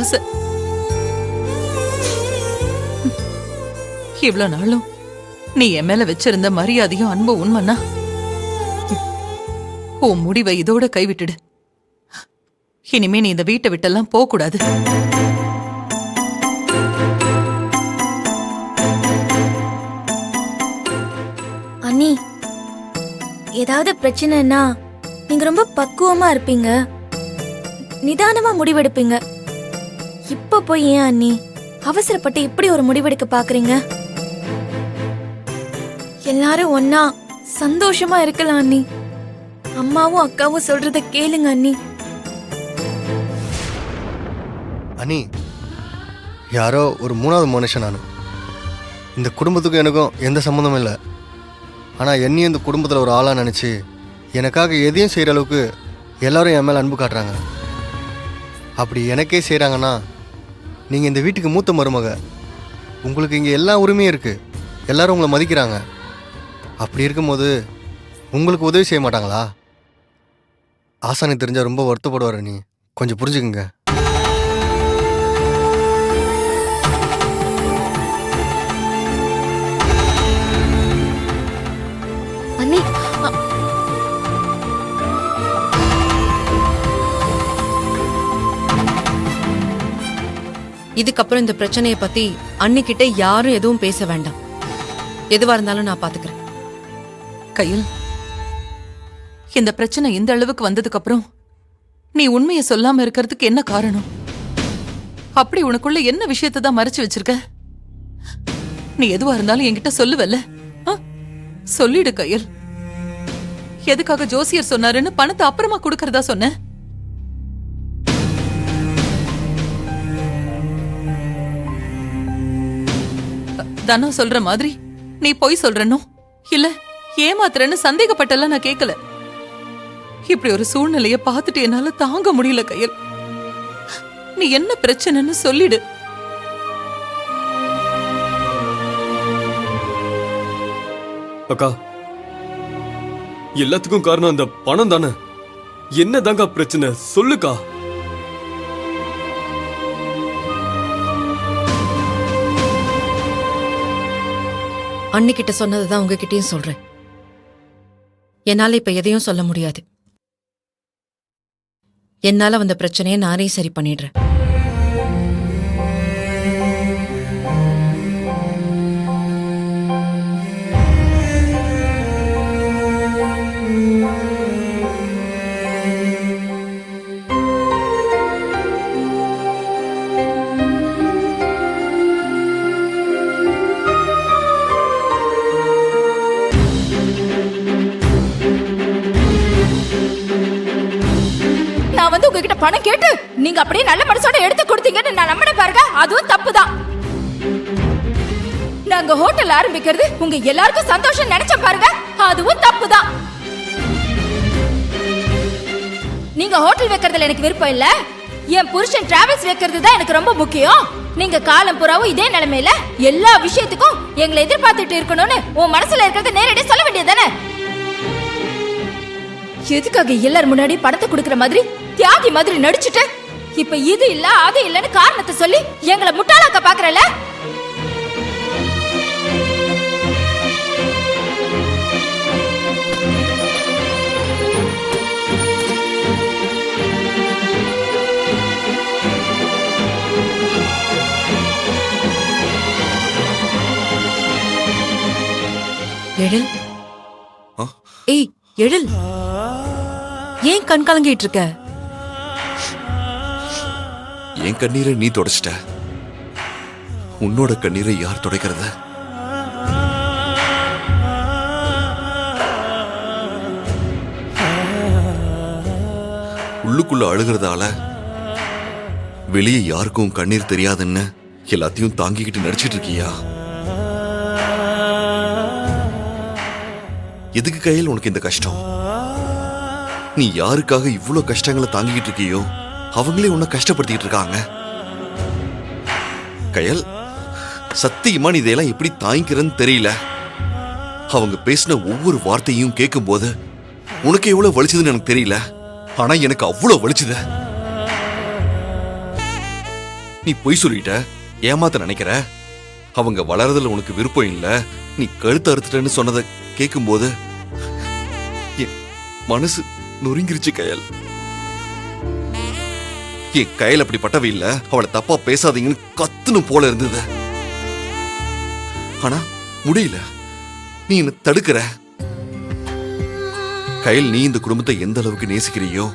ஆசை. இவ்வளவு நாளும் நீ என் மேல வச்சிருந்த மரியாதையும் அன்பு உண்மைன்னா உன் முடிவை இதோட கைவிட்டுடு. இனிமே நீ இந்த வீட்டை விட்டெல்லாம் போக கூடாது. அண்ணி, ஏதாவது பிரச்சனைனா நீங்க ரொம்ப பக்குவமா இருப்பீங்க, நிதானமா முடிவெடுப்பீங்க. இப்ப போய் ஏன் அண்ணி அவசரப்பட்டு இப்படி ஒரு முடிவெடுக்க பாக்குறீங்க? எல்லாரும் ஒன்னா சந்தோஷமா இருக்கலாம் அண்ணி. அம்மாவும் அக்காவும் சொல்றத கேளுங்க அண்ணி. அண்ணி, யாரோ ஒரு மூணாவது மனுஷன். நான் இந்த குடும்பத்துக்கும் எனக்கும் எந்த சம்மந்தமும் இல்லை. ஆனால் என்னையும் இந்த குடும்பத்தில் ஒரு ஆளாக நினச்சி எனக்காக எதையும் செய்கிற அளவுக்கு எல்லாரும் என் மேலே அன்பு காட்டுறாங்க. அப்படி எனக்கே செய்கிறாங்கன்னா நீங்கள் இந்த வீட்டுக்கு மூத்த மருமக, உங்களுக்கு இங்கே எல்லா உரிமையும் இருக்குது, எல்லோரும் உங்களை மதிக்கிறாங்க. அப்படி இருக்கும்போது உங்களுக்கு உதவி செய்ய மாட்டாங்களா? ஆசானுக்கு தெரிஞ்சால் ரொம்ப வருத்தப்படுவார். நீ கொஞ்சம் புரிஞ்சுக்குங்க. அண்ணி, இதுக்கப்புறம் இந்த பிரச்சனையை பத்தி அன்னிக்கிட்ட யாரும் எதுவும் பேச வேண்டாம். எதுவா இருந்தாலும் நான் பாத்துக்கிறேன். கையில், இந்த பிரச்சனை இந்த அளவுக்கு வந்ததுக்கு அப்புறம் நீ உண்மையை சொல்லாம இருக்கிறதுக்கு என்ன காரணம்? அப்படி உனக்குள்ள என்ன விஷயத்தை தான் மறைச்சு வச்சிருக்க? நீ எதுவா இருந்தாலும் என்கிட்ட சொல்லுவல்ல? சொல்லிடு கையில். எதுக்காக ஜோசியர் சொன்னாருன்னு பணத்தை அப்புறமா கொடுக்கறதா சொன்ன? தனோ சொல்ற மாதிரி நீ பொய் சொல்றனோ இல்ல ஏமாத்துறன்னு சந்தேகப்பட்டெல்லாம் நான் கேட்கல. இப்படி ஒரு சூழ்நிலைய பார்த்துட்டு என்னால தாங்க முடியல கையில். நீ என்ன பிரச்சனைன்னு சொல்லிடு. அக்கா, எல்லாத்துக்கும் காரணம் அந்த பணம் தானே. என்னதாங்க பிரச்சனை சொல்லுக்கா. அன்னிக்கிட்ட சொன்னதுதான் உங்ககிட்டயும் சொல்றேன். என்னால இப்ப எதையும் சொல்ல முடியாது. என்னால வந்த பிரச்சனையை நானே சரி பண்ணிடுறேன். உங்ககிட்ட பணம் கேட்டு நீங்க அப்படியே நல்ல மனசோட எடுத்து கொடுத்தீங்கன்னு நான் நம்பின பாருங்க, அதுவும் தப்புதான். நாங்க ஹோட்டல் ஆரம்பிக்கிறது உங்க எல்லாருக்கும் சந்தோஷம் நினைச்ச பாருங்க, அதுவும் தப்புதான். நீங்க ஹோட்டல் வைக்கிறதுல எனக்கு விருப்பம் இல்ல, என் புருஷன் டிராவல்ஸ் வைக்கிறது தான் எனக்கு ரொம்ப முக்கியம். நீங்க காலம் புறாவும் இதே நிலைமையில எல்லா விஷயத்துக்கும் எங்களை எதிர்பார்த்துட்டு இருக்கணும்னு உன் மனசுல இருக்கிறத நேரடியா சொல்ல வேண்டியதானே? எதுக்காக எல்லாரும் முன்னாடி பணத்தை கொடுக்கற மாதிரி தியாகி மாதிரி நடிச்சுட்டு இப்ப இது இல்ல அது இல்லன்னு காரணத்தை சொல்லி எங்களை முட்டாளாக்க பாக்குறல? எழில், ஏய் எழில், ஏன் கண் கலங்கிட்டு இருக்க? என் கண்ணீரை நீ தொடச்சிட்ட, உன்னோட கண்ணீரை யார் துடைக்கிறத? உள்ளுக்குள்ள அழுகிறதால வெளியே யாருக்கும் கண்ணீர் தெரியாதுன்னு எல்லாத்தையும் தாங்கிக்கிட்டு நடிச்சிட்டு இருக்கியா? எதுக்கு கையில் உனக்கு இந்த கஷ்டம்? நீ யாருக்காக இவ்வளவு கஷ்டங்களை தாங்கிக்கிட்டு இருக்கியோ அவங்களே உன்னை கஷ்டப்படுத்திட்டு இருக்காங்க. கயல், சத்தியமா நீ இதெல்லாம் எப்படி தாங்கிக்கிறன்னு தெரியல. அவங்க பேசின ஒவ்வொரு வார்த்தையும் கேட்கும் போது உனக்கு எவ்வளவு வலிச்சதுன்னு எனக்கு தெரியல, ஆனா எனக்கு அவ்வளவு வலிச்சுது. நீ பொய் சொல்லிட்ட, ஏமாத்த நினைக்கிற. அவங்க வளர்றதுல உனக்கு விருப்பம் இல்ல, நீ கழுத்து அறுத்துட்டேன்னு சொன்னதை கேட்கும்போது என் மனசு நொறுங்கிருச்சு கயல். என் கையில் அப்படி பட்டவை இல்ல, அவளை தப்பா பேசாதீங்கன்னு கத்துணும் போல இருந்தது. ஆனா முடியல, நீ என்ன தடுக்கிற. கையில் நீ இந்த குடும்பத்தை எந்த அளவுக்கு நேசிக்கிறியோ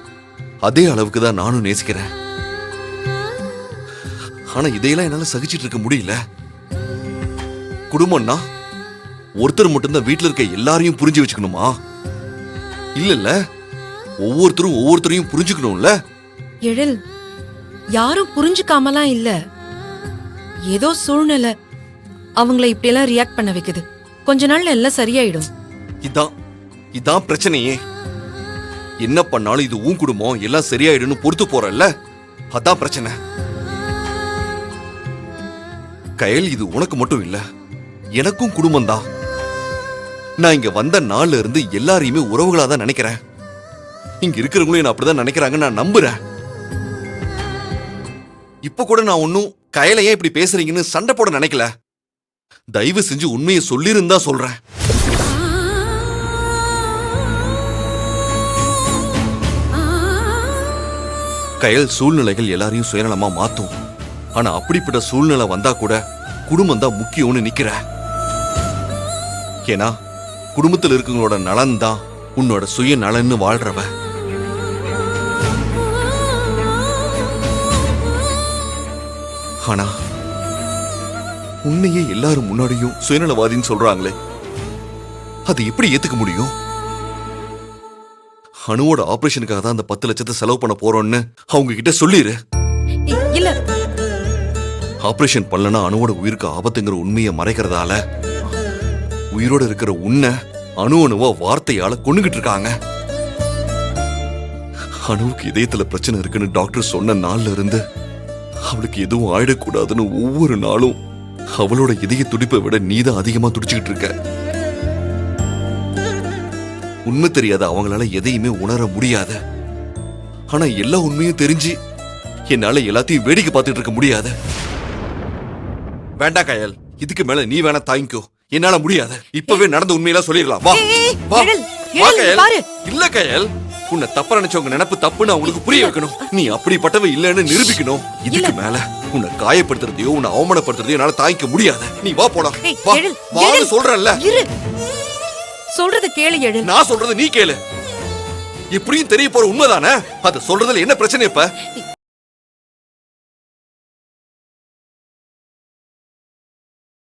அதே அளவுக்கு தான் நானும் நேசிக்கிறேன். ஆனா இதையெல்லாம் என்னால சகிச்சிட்டு இருக்க முடியல. குடும்பம்னா ஒருத்தர் மட்டும்தான் வீட்டுல இருக்க எல்லாரையும் புரிஞ்சு வச்சுக்கணுமா? இல்ல ஒவ்வொருத்தரும் ஒவ்வொருத்தரையும் புரிஞ்சுக்கணும்ல. எழில், யாரும் புரிஞ்சுக்காமலாம் இல்ல. ஏதோ சூழ்நிலை அவங்கள இப்படியெல்லாம் ரியாக்ட் பண்ண வைக்குது. கொஞ்ச நாள்ல எல்லாம் சரியாயிடும். இதான் பிரச்சனையே. என்ன பண்ணாலும் இது உன் குடும்பம், எல்லாம் சரியாயிடும்னு பொறுத்து போறல்ல, அதான் பிரச்சனை. கயல், இது உனக்கு மட்டும் இல்ல, எனக்கும் குடும்பம் தான். நான் இங்க வந்த நாள்ல இருந்து எல்லாரையுமே உறவுகளா தான் நினைக்கிறேன். இங்க இருக்கிறவங்களும் என்ன அப்படிதான் நினைக்கிறாங்க, நான் நம்புறேன். இப்ப கூட நான் ஒன்னும் கயலை ஏன் இப்படி பேசுறீங்கன்னு சண்டை போட நினைக்கல. தயவு செஞ்சு உண்மையை சொல்லிருந்தா சொல்றேன். கயல், சூழ்நிலைகள் எல்லாரையும் சுயநலமா மாத்தும். ஆனா அப்படிப்பட்ட சூழ்நிலை வந்தா கூட குடும்பம் தான் முக்கியம்னு நிக்கிற. ஏன்னா குடும்பத்தில் இருக்கவங்களோட நலன் தான் உன்னோட சுய நலன்னு வாழ்றவ. ஆனா உன்னையே எல்லாரும் முன்னாடியும் சுயநலவாதின்னு சொல்றாங்களே, அது எப்படி ஏத்துக்க முடியும்? அணுவோட ஆபரேஷனுக்காக தான் அந்த 10 லட்சத்தை செலவு பண்ண போறோம்னு அவங்க கிட்ட சொல்லிரு. இல்ல, ஆபரேஷன் பண்ணலனா அணுவோட உயிருக்கு ஆபத்துங்கிற உண்மையை மறைக்கிறதால உயிரோட இருக்கிற உன்னை அணுவா வார்த்தையால கொண்டுகிட்டு இருக்காங்க. அணுவுக்கு இதயத்துல பிரச்சனை இருக்குன்னு டாக்டர் சொன்ன நாள்ல இருந்து அவளுக்கு எதுவும் ஆயிடக்கூடாதுன்னு ஒவ்வொரு நாளும் அவளோட இதய துடிப்பை விட நீதான் அதிகமா துடிச்சுக்கிட்டு இருக்க. உண்மை தெரியாத அவங்களால எதையுமே உணர முடியாது. ஆனா எல்லா உண்மையும் தெரிஞ்சு என்னால எல்லாத்தையும் வேடிக்கை பார்த்துட்டு இருக்க முடியாது. வேண்டாம் கயல், இதுக்கு மேல நீ வேணா தாங்கிக்கோ, என்னால முடியாது. இப்பவே நடந்த உண்மையெல்லாம் சொல்லிடலாம். வா வா வா கயல். இல்ல கயல், உன்னை தப்ப நினைச்சவங்க நினைப்பு தப்புன்னு அவங்களுக்கு புரிய வைக்கணும். நீ அப்படிப்பட்டவ இல்லன்னு நிரூபிக்கணும். இதுக்கு மேல உன்னை காயப்படுத்துறதையோ உன்னை அவமானப்படுத்துறதையோ என்னால தாங்கிக்க முடியாது. நீ வா போலாம். வான்னு சொல்றல்ல. சொல்றது கேளு எழில். நான் சொல்றது நீ கேளு. இப்படியும் தெரிய போற உண்மைதானே? அத சொல்றதுல என்ன பிரச்சனை இப்ப?